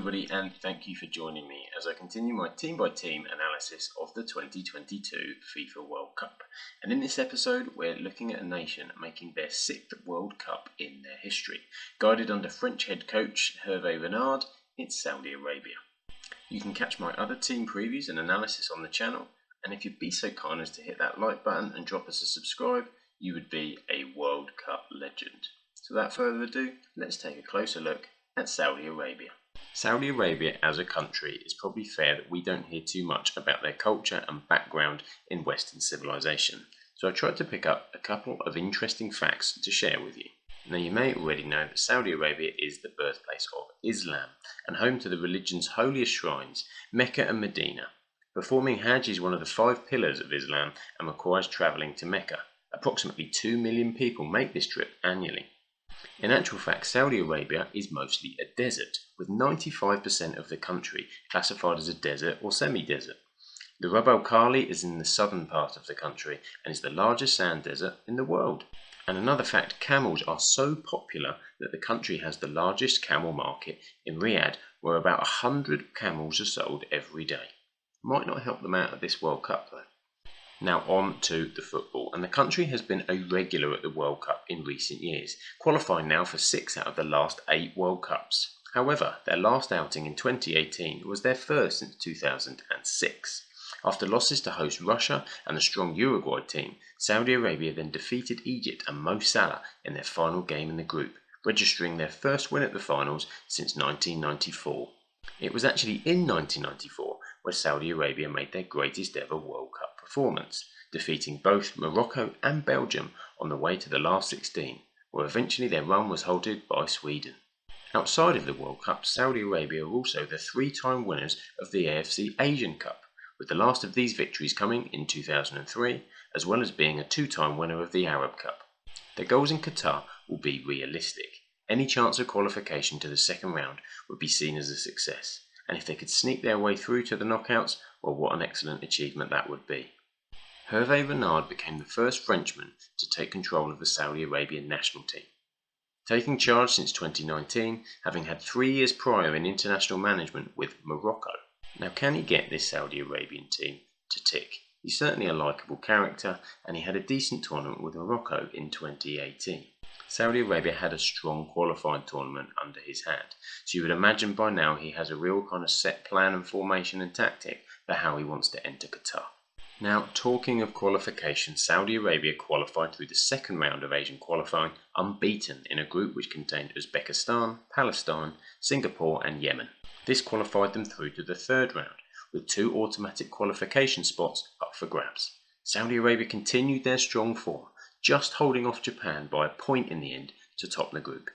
everybody, and thank you for joining me as I continue my team-by-team analysis of the 2022 FIFA World Cup. And in this episode, we're looking at a nation making their 6th World Cup in their history. Guided under French head coach Herve Renard, it's Saudi Arabia. You can catch my other team previews and analysis on the channel, and if you'd be so kind as to hit that like button and drop us a subscribe, you would be a World Cup legend. So without further ado, let's take a closer look at Saudi Arabia. Saudi Arabia as a country, is probably fair that we don't hear too much about their culture and background in Western civilization. So I tried to pick up a couple of interesting facts to share with you. Now you may already know that Saudi Arabia is the birthplace of Islam and home to the religion's holiest shrines, Mecca and Medina. Performing Hajj is one of the 5 pillars of Islam and requires travelling to Mecca. Approximately 2 million people make this trip annually. In actual fact, Saudi Arabia is mostly a desert, with 95% of the country classified as a desert or semi-desert. The Rub al Khali is in the southern part of the country and is the largest sand desert in the world. And another fact, camels are so popular that the country has the largest camel market in Riyadh, where about 100 camels are sold every day. Might not help them out at this World Cup though. Now on to the football, and the country has been a regular at the World Cup in recent years, qualifying now for 6 out of the last 8 World Cups. However, their last outing in 2018 was their first since 2006. After losses to host Russia and the strong Uruguay team, Saudi Arabia then defeated Egypt and Mo Salah in their final game in the group, registering their first win at the finals since 1994. It was actually in 1994 where Saudi Arabia made their greatest ever World Cup performance, defeating both Morocco and Belgium on the way to the last 16, where eventually their run was halted by Sweden. Outside of the World Cup, Saudi Arabia are also the 3-time winners of the AFC Asian Cup, with the last of these victories coming in 2003, as well as being a 2-time winner of the Arab Cup. Their goals in Qatar will be realistic. Any chance of qualification to the second round would be seen as a success, and if they could sneak their way through to the knockouts, well, what an excellent achievement that would be. Herve Renard became the first Frenchman to take control of the Saudi Arabian national team, taking charge since 2019, having had 3 years prior in international management with Morocco. Now, can he get this Saudi Arabian team to tick? He's certainly a likeable character, and he had a decent tournament with Morocco in 2018. Saudi Arabia had a strong qualifying tournament under his hand, so you would imagine by now he has a real kind of set plan and formation and tactic for how he wants to enter Qatar. Now, talking of qualification, Saudi Arabia qualified through the second round of Asian qualifying unbeaten in a group which contained Uzbekistan, Palestine, Singapore and Yemen. This qualified them through to the third round, with 2 automatic qualification spots up for grabs. Saudi Arabia continued their strong form, just holding off Japan by a point in the end to top the group.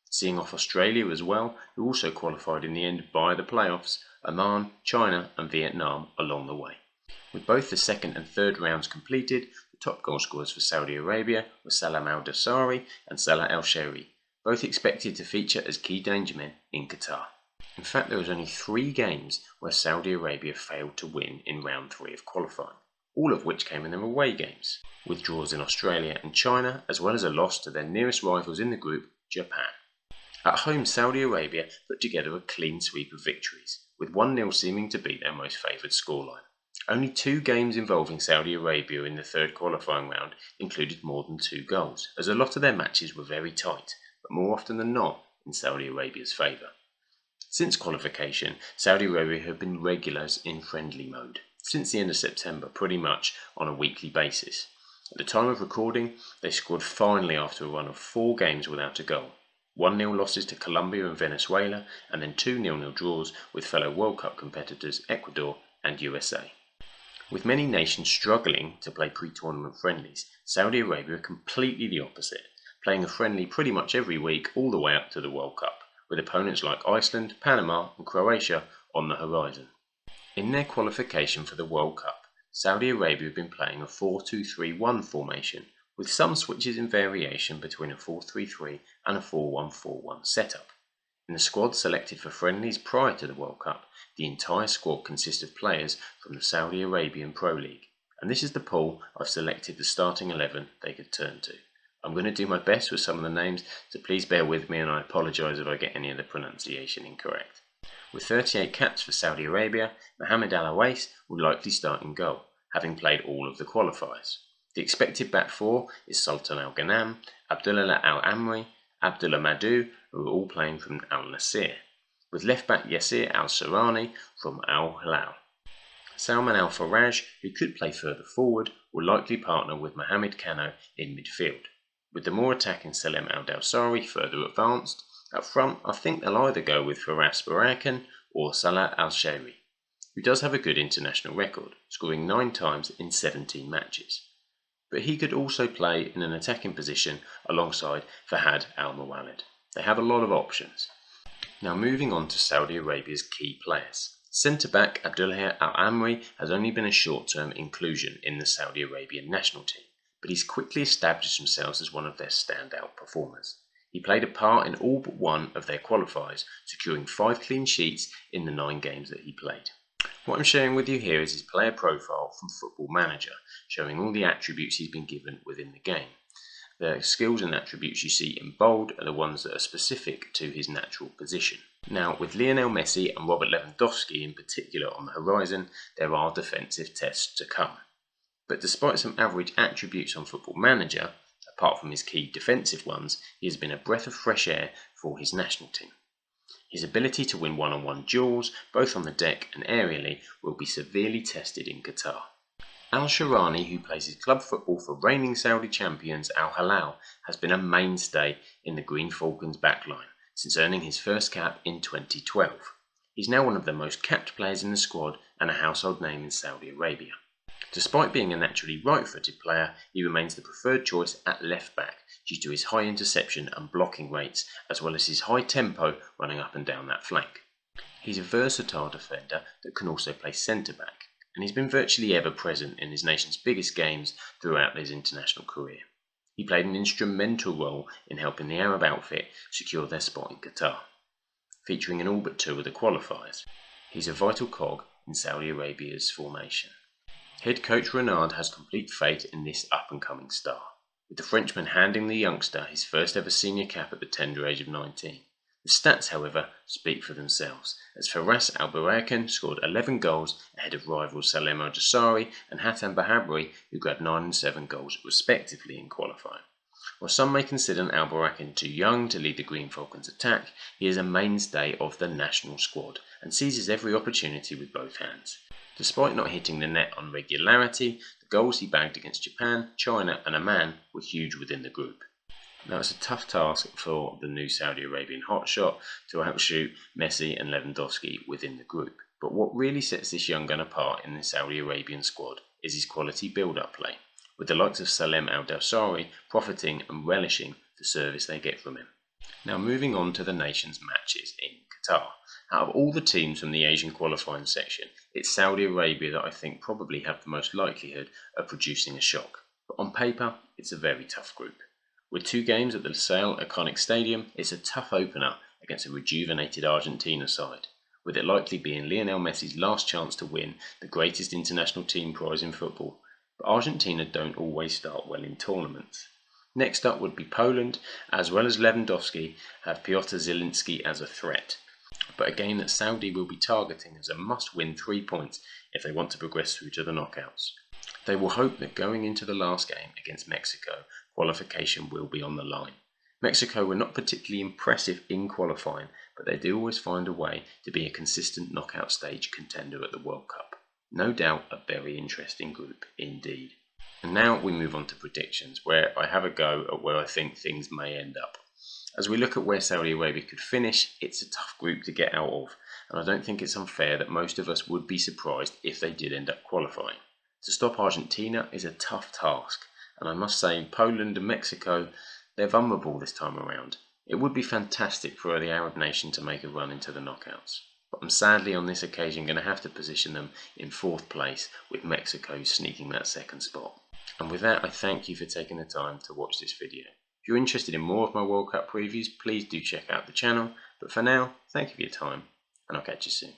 Seeing off Australia as well, who also qualified in the end by the playoffs, Oman, China and Vietnam along the way. With both the second and third rounds completed, the top goal scorers for Saudi Arabia were Salam al-Dosari and Salah al-Shairi, both expected to feature as key danger men in Qatar. In fact, there was only 3 games where Saudi Arabia failed to win in round 3 of qualifying, all of which came in their away games, with draws in Australia and China, as well as a loss to their nearest rivals in the group, Japan. At home, Saudi Arabia put together a clean sweep of victories, with 1-0 seeming to be their most favoured scoreline. Only 2 games involving Saudi Arabia in the third qualifying round included more than 2 goals, as a lot of their matches were very tight, but more often than not in Saudi Arabia's favour. Since qualification, Saudi Arabia have been regulars in friendly mode, since the end of September, pretty much on a weekly basis. At the time of recording, they scored finally after a run of 4 games without a goal. 1-0 losses to Colombia and Venezuela, and then 2 0-0 draws with fellow World Cup competitors Ecuador and USA. With many nations struggling to play pre-tournament friendlies, Saudi Arabia are completely the opposite, playing a friendly pretty much every week all the way up to the World Cup, with opponents like Iceland, Panama and Croatia on the horizon. In their qualification for the World Cup, Saudi Arabia have been playing a 4-2-3-1 formation, with some switches in variation between a 4-3-3 and a 4-1-4-1 setup. In the squad selected for friendlies prior to the World Cup, the entire squad consists of players from the Saudi Arabian Pro League, and this is the pool I've selected the starting 11 they could turn to. I'm going to do my best with some of the names, so please bear with me and I apologise if I get any of the pronunciation incorrect. With 38 caps for Saudi Arabia, Mohamed Al Awais will likely start in goal, having played all of the qualifiers. The expected back four is Sultan Al Ghanam, Abdullah Al Amri, Abdullah Madou, who are all playing from Al Nasir, with left back Yasir Al Sarani from Al Hilal. Salman Al Faraj, who could play further forward, will likely partner with Mohamed Kano in midfield. With the more attacking Salem Al Dawsari further advanced, up front I think they'll either go with Faras Barakan or Salah Al Shairi, who does have a good international record, scoring 9 times in 17 matches. But he could also play in an attacking position alongside Fahad Al Mawalid. They have a lot of options. Now moving on to Saudi Arabia's key players. Centre-back Abdullah Al Amri has only been a short-term inclusion in the Saudi Arabian national team, but he's quickly established himself as one of their standout performers. He played a part in all but one of their qualifiers, securing 5 clean sheets in the 9 games that he played. What I'm sharing with you here is his player profile from Football Manager, showing all the attributes he's been given within the game. The skills and attributes you see in bold are the ones that are specific to his natural position. Now, with Lionel Messi and Robert Lewandowski in particular on the horizon, there are defensive tests to come. But despite some average attributes on Football Manager, apart from his key defensive ones, he has been a breath of fresh air for his national team. His ability to win one-on-one duels, both on the deck and aerially, will be severely tested in Qatar. Al Sharani, who plays his club football for reigning Saudi champions Al Hilal, has been a mainstay in the Green Falcons backline since earning his first cap in 2012. He's now one of the most capped players in the squad and a household name in Saudi Arabia. Despite being a naturally right-footed player, he remains the preferred choice at left back due to his high interception and blocking rates, as well as his high tempo running up and down that flank. He's a versatile defender that can also play centre-back, and he's been virtually ever present in his nation's biggest games throughout his international career. He played an instrumental role in helping the Arab outfit secure their spot in Qatar, featuring in all but 2 of the qualifiers. He's a vital cog in Saudi Arabia's formation. Head coach Renard has complete faith in this up-and-coming star, with the Frenchman handing the youngster his first ever senior cap at the tender age of 19. The stats, however, speak for themselves, as Faras Al Barakan scored 11 goals ahead of rivals Salem Al Dawsari and Hatem Bahabri, who grabbed 9 and 7 goals respectively in qualifying. While some may consider Al Barakan too young to lead the Green Falcons attack, he is a mainstay of the national squad and seizes every opportunity with both hands. Despite not hitting the net on regularity, the goals he bagged against Japan, China and Oman were huge within the group. Now it's a tough task for the new Saudi Arabian hotshot to outshoot Messi and Lewandowski within the group, but what really sets this young gun apart in the Saudi Arabian squad is his quality build-up play, with the likes of Salem Al Dawsari profiting and relishing the service they get from him. Now moving on to the nation's matches in Qatar. Out of all the teams from the Asian qualifying section, it's Saudi Arabia that I think probably have the most likelihood of producing a shock. But on paper, it's a very tough group. With 2 games at the Lusail Iconic Stadium, it's a tough opener against a rejuvenated Argentina side, with it likely being Lionel Messi's last chance to win the greatest international team prize in football. But Argentina don't always start well in tournaments. Next up would be Poland, as well as Lewandowski have Piotr Zielinski as a threat, but a game that Saudi will be targeting as a must-win 3 points if they want to progress through to the knockouts. They will hope that going into the last game against Mexico, qualification will be on the line. Mexico were not particularly impressive in qualifying, but they do always find a way to be a consistent knockout stage contender at the World Cup. No doubt a very interesting group indeed. And now we move on to predictions, where I have a go at where I think things may end up. As we look at where Saudi Arabia could finish, it's a tough group to get out of, and I don't think it's unfair that most of us would be surprised if they did end up qualifying. To stop Argentina is a tough task, and I must say Poland and Mexico, they're vulnerable this time around. It would be fantastic for the Arab nation to make a run into the knockouts, but I'm sadly on this occasion going to have to position them in 4th place, with Mexico sneaking that 2nd spot. And with that, I thank you for taking the time to watch this video. If you're interested in more of my World Cup previews, please do check out the channel. But for now, thank you for your time, and I'll catch you soon.